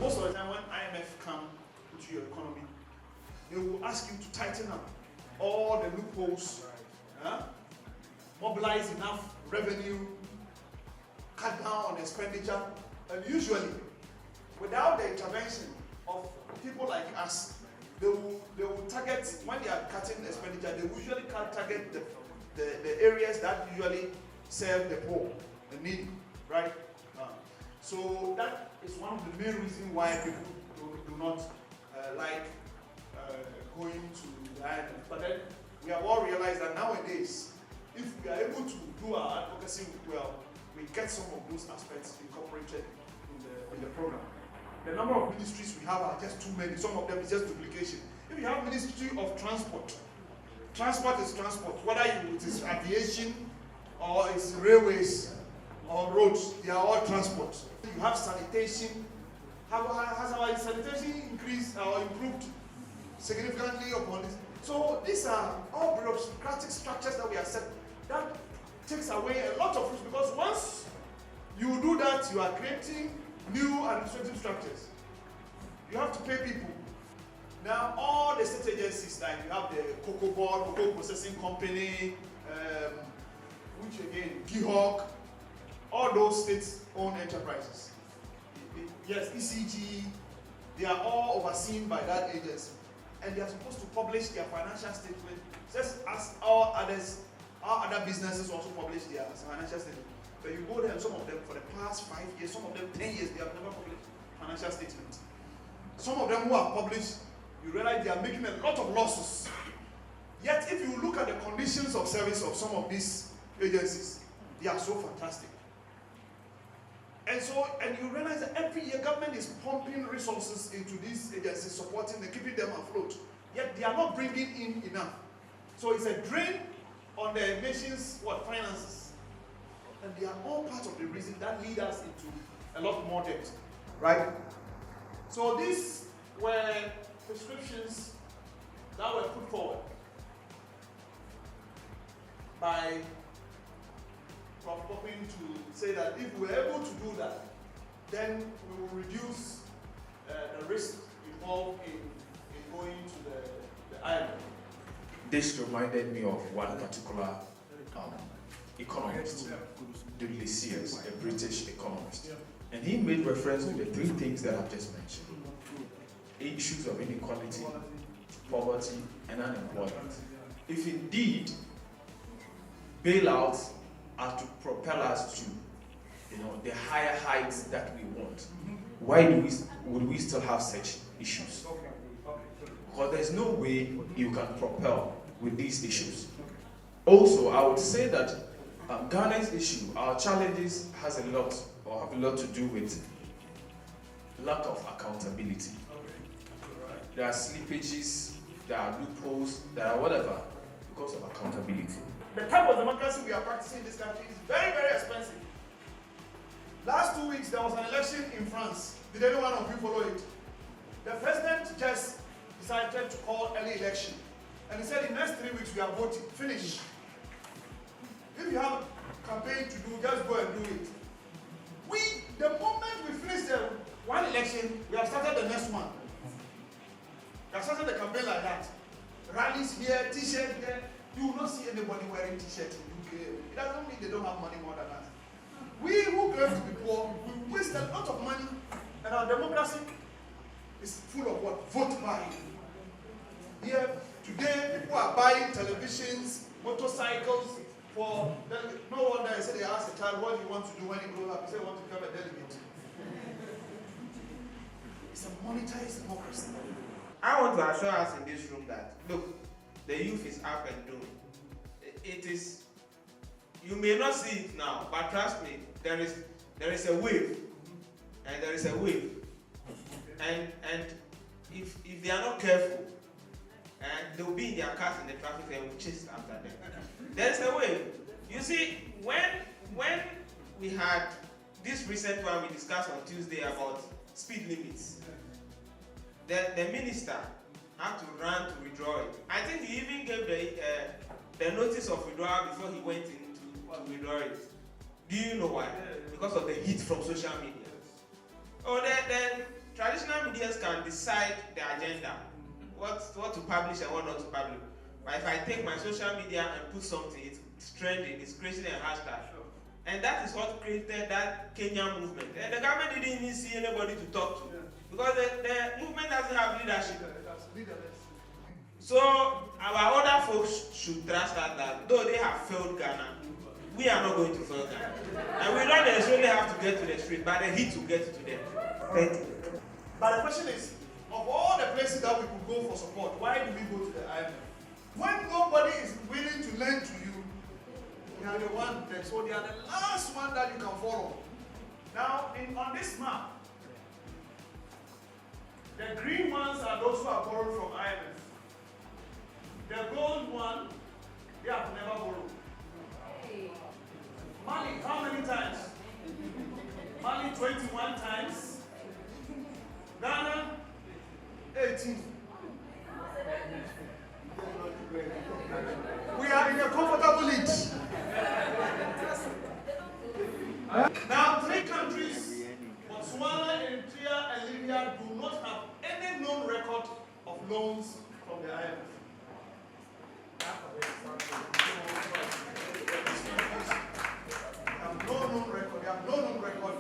most of the time when IMF come into your economy, they will ask you to tighten up all the loopholes, mobilize enough revenue, cut down on expenditure, and usually, without the intervention of people like us, they will target, when they are cutting expenditure, they will usually target the areas that usually serve the poor, the needy, right? So that is one of the main reasons why people do not like going to the IMF. But then we have all realized that nowadays, if we are able to do our advocacy well, we get some of those aspects incorporated in the program. The number of ministries we have are just too many. Some of them is just duplication. If you have Ministry of Transport, transport is transport. Whether it is aviation or it's railways or roads, they are all transport. You have sanitation. Has our sanitation increased or improved significantly upon this? So these are all bureaucratic structures that we have set. That takes away a lot of risk, because once you do that, you are creating new administrative structures. You have to pay people. Now, all the state agencies, like you have the cocoa board, cocoa processing company, which again, GIHOC, all those state-owned enterprises. Yes, ECG, they are all overseen by that agency. And they are supposed to publish their financial statement, just as all other businesses also publish their financial statement. But you go there, and some of them for the past 5 years, some of them 10 years, they have never published financial statements. Some of them who are published, you realize they are making a lot of losses. Yet, if you look at the conditions of service of some of these agencies, they are so fantastic. And you realize that every year government is pumping resources into these agencies, supporting them, keeping them afloat. Yet they are not bringing in enough. So it's a drain on the nation's finances. And they are all part of the reason that lead us into a lot more debt, right? So these were prescriptions that were put forward by Prof. Popping to say that if we're able to do that, then we will reduce the risk involved in going to the island. This reminded me of one particular economist, de Lassiers, a British economist. And he made reference to the three things that I've just mentioned. Issues of inequality, poverty, and unemployment. If indeed bailouts are to propel us to the higher heights that we want, why would we still have such issues? Because there's no way you can propel with these issues. Also, I would say that Ghana's issue, our challenges have a lot to do with lack of accountability. There are slippages, there are loopholes, there are whatever, because of accountability. The type of democracy we are practicing in this country is very, very expensive. Last 2 weeks, there was an election in France. Did anyone of you follow it? The president just decided to call early election. And he said, in the next 3 weeks, we are voting. Finish. If you have a campaign to do, just go and do it. The moment we finish the one election, we have started the next one. We have started the campaign like that. Rallies here, t-shirt there. You will not see anybody wearing t-shirt in UK. It doesn't mean they don't have money more than us. We who claim to be poor, we waste a lot of money, and our democracy is full of what? Vote buying. Here, today, people are buying televisions, motorcycles, for delegate. No wonder I said they asked a child what he wants to do when he grows up. He said he wants to become a delegate. It's a monetized democracy. I want to assure us in this room that, look, the youth is up and doing. It is, you may not see it now, but trust me, there is a wave. And there is a wave. And if they are not careful, and they'll be in their cars in the traffic, they will chase after them. There's a wave. You see, when we had this recent one we discussed on Tuesday about speed limits, the minister had to run to withdraw it. I think he even gave the notice of withdrawal before he went in to withdraw it. Do you know why? Because of the heat from social media. Oh, then traditional media can decide the agenda, what to publish and what not to publish. But if I take my social media and put something, it's trending, it's creating a hashtag. And that is what created that Kenyan movement. And the government didn't even see anybody to talk to. Because the movement doesn't have leadership. So our other folks should trust us that though they have failed Ghana, we are not going to fail Ghana. And we don't necessarily have to get to the street, but the heat will get to them. Thank you. But the question is, of all the places that we could go for support, why do we go to the IMF? When nobody is willing to lend to you, they are the one that, so they are the last one that you can follow. Now, on this map, the green ones are those who are borrowed from IMF. The gold one, they have never borrowed. Mali, how many times? Mali 21 times. Ghana, 18. We are in a comfortable lead. Now, three countries, Botswana, Eritrea, and Libya, do not have any known record of loans from the IMF. They have no known record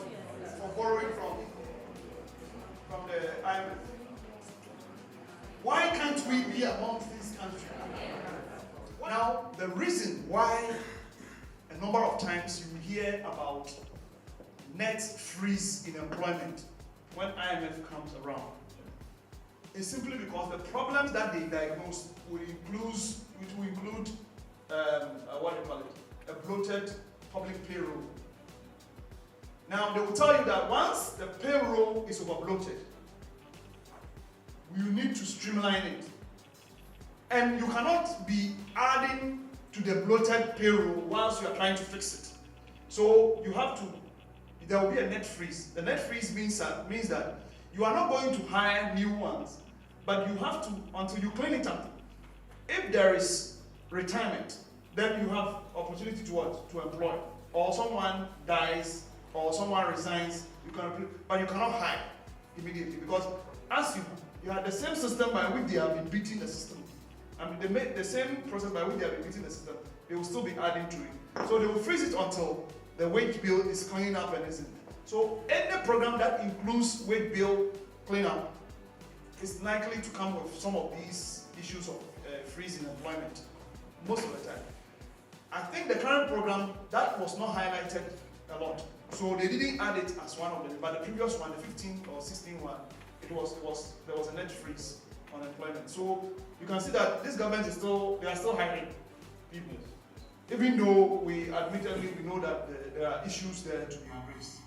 for borrowing from the IMF. Why can't we be amongst these countries? Now, the reason why a number of times you hear about net freeze in employment when IMF comes around is simply because the problems that they diagnose will include what do you call it? A bloated public payroll. Now, they will tell you that once the payroll is over bloated, you need to streamline it. And you cannot be adding to the bloated payroll whilst you are trying to fix it. So you have to, there will be a net freeze. The net freeze means that you are not going to hire new ones, but you have to, until you clean it up. If there is retirement, then you have opportunity to what? To employ. Or someone dies, or someone resigns, but you cannot hire immediately, because as you have the same system by which they have been beating the system. I mean, they make the same process by which they have been beating the system. They will still be adding to it. So they will freeze it until the wage bill is cleaned up and isn't. So any program that includes wage bill cleanup is likely to come with some of these issues of freezing employment most of the time. I think the current program, that was not highlighted a lot. So they didn't add it as one of them, but the previous one, the 15 or 16 one, there was a net freeze on employment. So you can see that this government is they are still hiring people. Even though we admittedly know that there are issues there to be raised.